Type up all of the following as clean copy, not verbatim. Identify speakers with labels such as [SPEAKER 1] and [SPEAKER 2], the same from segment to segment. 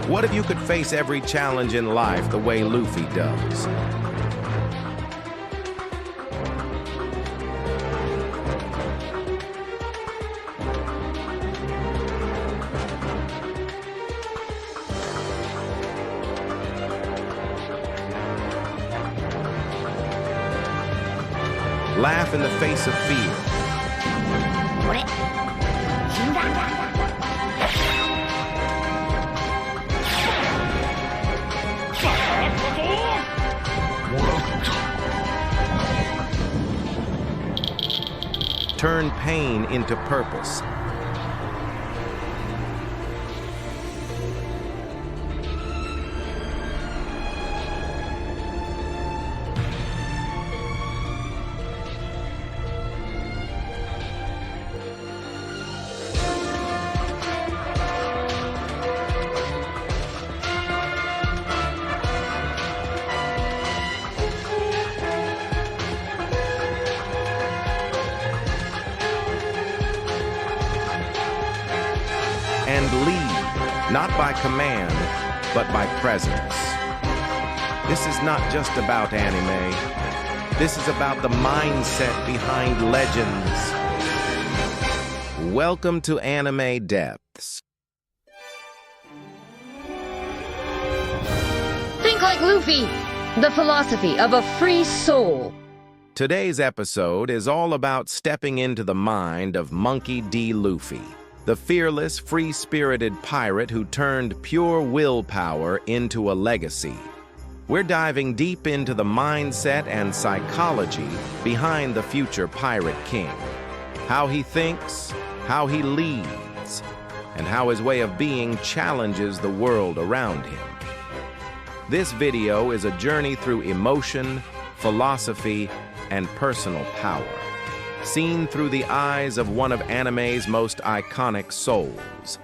[SPEAKER 1] What if you could face every challenge in life the way Luffy does? Laugh in the face of fear. Turn pain into purpose. And lead, not by command, but by presence. This is not just about anime. This is about the mindset behind legends. Welcome to Anime Depths.
[SPEAKER 2] Think like Luffy, the philosophy of a free soul.
[SPEAKER 1] Today's episode is all about stepping into the mind of Monkey D. Luffy, the fearless, free-spirited pirate who turned pure willpower into a legacy. We're diving deep into the mindset and psychology behind the future Pirate King. How he thinks, how he leads, and how his way of being challenges the world around him. This video is a journey through emotion, philosophy, and personal power, seen through the eyes of one of anime's most iconic souls.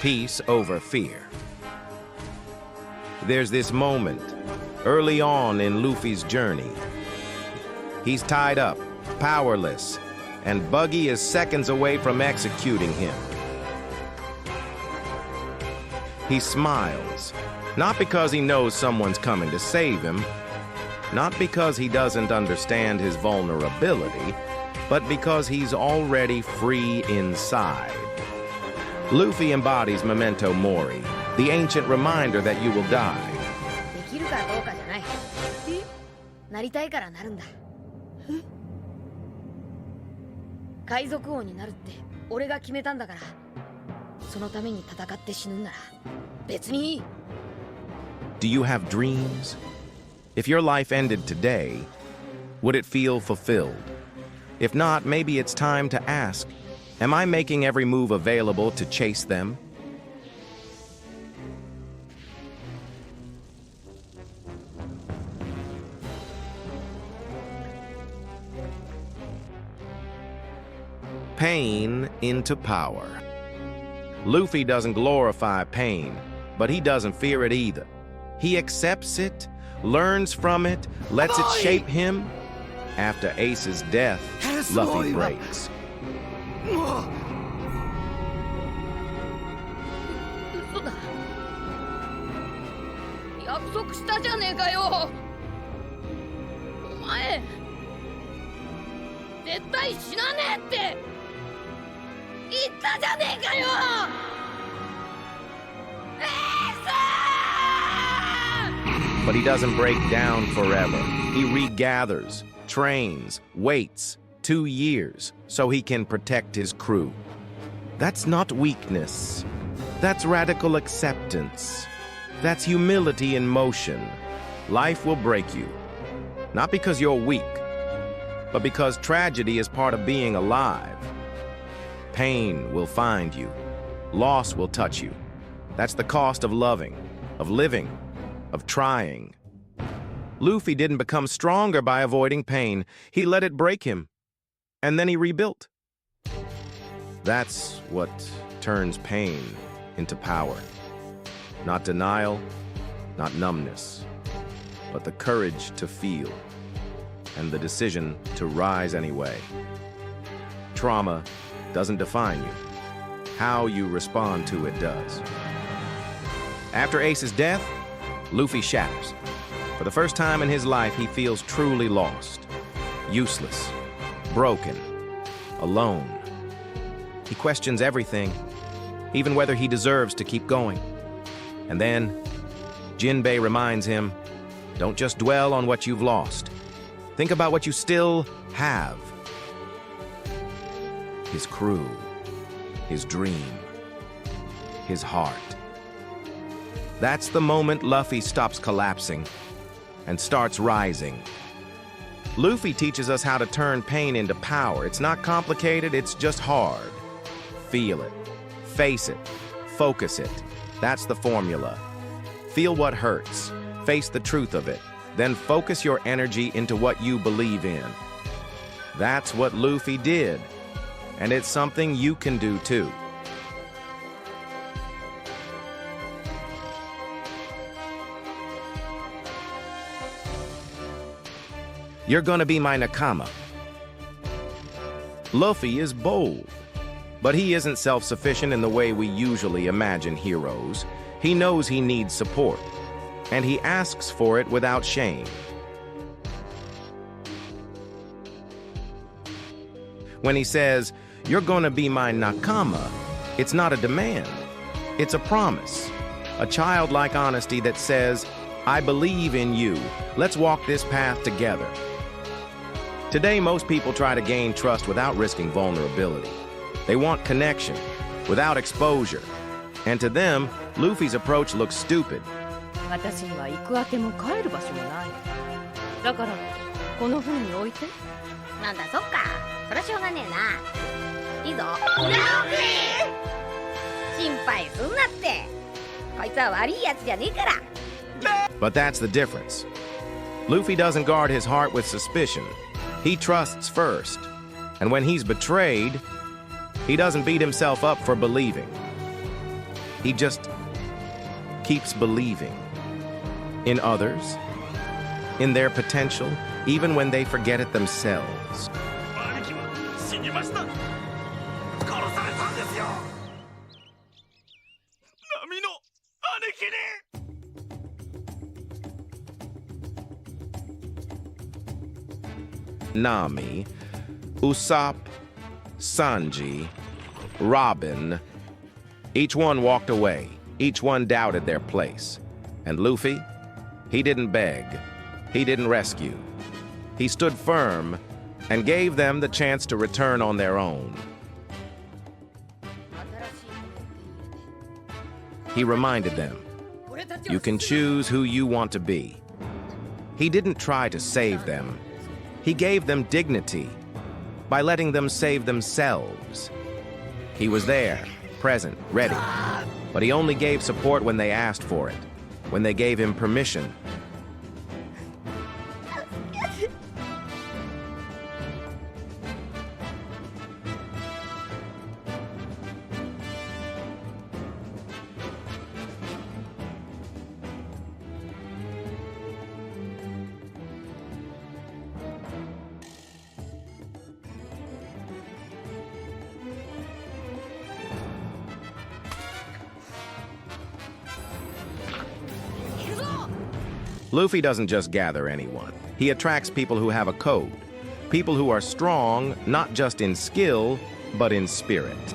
[SPEAKER 1] Peace over fear. There's this moment, early on in Luffy's journey. He's tied up, powerless, and Buggy is seconds away from executing him. He smiles, not because he knows someone's coming to save him, not because he doesn't understand his vulnerability, but because he's already free inside. Luffy embodies memento mori, the ancient reminder that you will die.
[SPEAKER 2] できるかどうかじゃない。なりたいからなるんだ。海賊王になるって俺が決めたんだから。そのために戦って死ぬんなら別にいい。
[SPEAKER 1] Do you have dreams? If your life ended today, would it feel fulfilled? If not, maybe it's time to ask, am I making every move available to chase them? Pain into power. Luffy doesn't glorify pain, but he doesn't fear it either. He accepts it, learns from it, lets it shape him. After Ace's death, Luffy breaks.
[SPEAKER 2] 嘘だ。約束したじゃねえかよ。お前、絶対死なねえって言ったじゃねえかよ。
[SPEAKER 1] But he doesn't break down forever. He regathers, trains, waits 2 years so he can protect his crew. That's not weakness. That's radical acceptance. That's humility in motion. Life will break you. Not because you're weak, but because tragedy is part of being alive. Pain will find you. Loss will touch you. That's the cost of loving, of living, of trying. Luffy didn't become stronger by avoiding pain. He let it break him, and then he rebuilt. That's what turns pain into power. Not denial, not numbness, but the courage to feel, and the decision to rise anyway. Trauma doesn't define you. how you respond to it does. After Ace's death, Luffy shatters. For the first time in his life, he feels truly lost, useless, broken, alone. He questions everything, even whether he deserves to keep going. And then, Jinbei reminds him, don't just dwell on what you've lost. Think about what you still have. His crew, his dream, his heart. That's the moment Luffy stops collapsing and starts rising. Luffy teaches us how to turn pain into power. It's not complicated, it's just hard. Feel it, face it, focus it. That's the formula. Feel what hurts, face the truth of it, then focus your energy into what you believe in. That's what Luffy did, and it's something you can do too. You're gonna be my nakama. Luffy is bold, but he isn't self-sufficient in the way we usually imagine heroes. He knows he needs support, and he asks for it without shame. When he says, "You're gonna be my nakama," it's not a demand. It's a promise, a childlike honesty that says, "I believe in you. Let's walk this path together." Today, most people try to gain trust without risking vulnerability. They want connection, without exposure. And to them, Luffy's approach looks stupid.
[SPEAKER 2] 私には行くあても帰る場所もない。だからこの船に置いて。なんだそっか。そりゃしょうがねえな。いいぞ。ルフィ！心配すんなって。こいつは悪いやつじゃねえから。
[SPEAKER 1] But that's the difference. Luffy doesn't guard his heart with suspicion. He trusts first. And when he's betrayed, he doesn't beat himself up for believing. He just keeps believing in others, in their potential, even when they forget it themselves. Nami, Usopp, Sanji, Robin, each one walked away. Each one doubted their place. And Luffy, he didn't beg. He didn't rescue. He stood firm and gave them the chance to return on their own. He reminded them, you can choose who you want to be. He didn't try to save them. He gave them dignity by letting them save themselves. He was there, present, ready. But he only gave support when they asked for it, when they gave him permission. Luffy doesn't just gather anyone. He attracts people who have a code. People who are strong, not just in skill, but in spirit.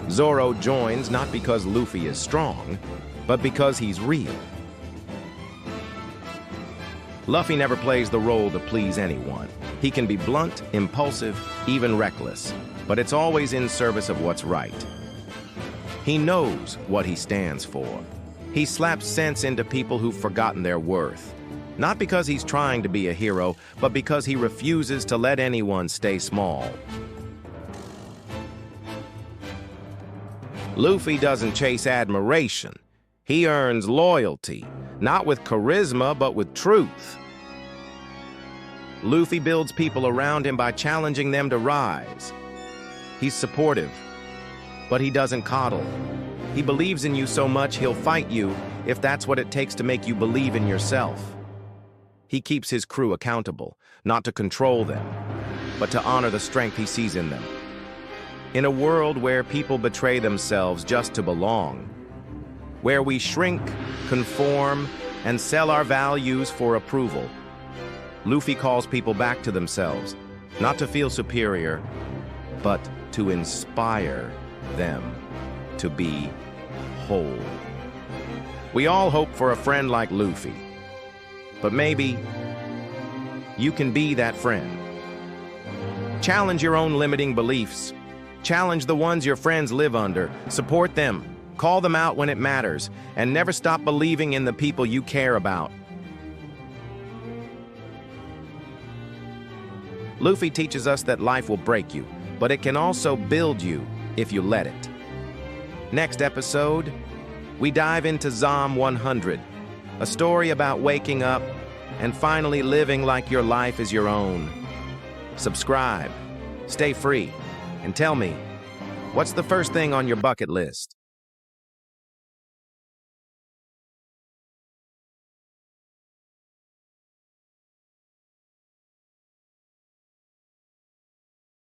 [SPEAKER 1] Zoro joins not because Luffy is strong, but because he's real. Luffy never plays the role to please anyone. He can be blunt, impulsive, even reckless, but it's always in service of what's right. He knows what he stands for. He slaps sense into people who've forgotten their worth. Not because he's trying to be a hero, but because he refuses to let anyone stay small. Luffy doesn't chase admiration. He earns loyalty, not with charisma, but with truth. Luffy builds people around him by challenging them to rise. He's supportive, but he doesn't coddle. He believes in you so much he'll fight you if that's what it takes to make you believe in yourself. He keeps his crew accountable, not to control them, but to honor the strength he sees in them. In a world where people betray themselves just to belong, where we shrink, conform, and sell our values for approval, Luffy calls people back to themselves, not to feel superior, but to inspire them to be whole. We all hope for a friend like Luffy, but maybe you can be that friend. Challenge your own limiting beliefs. Challenge the ones your friends live under. Support them. Call them out when it matters, and never stop believing in the people you care about. Luffy teaches us that life will break you, but it can also build you if you let it. Next episode, we dive into Zom 100, a story about waking up and finally living like your life is your own. Subscribe, stay free, and tell me, what's the first thing on your bucket list?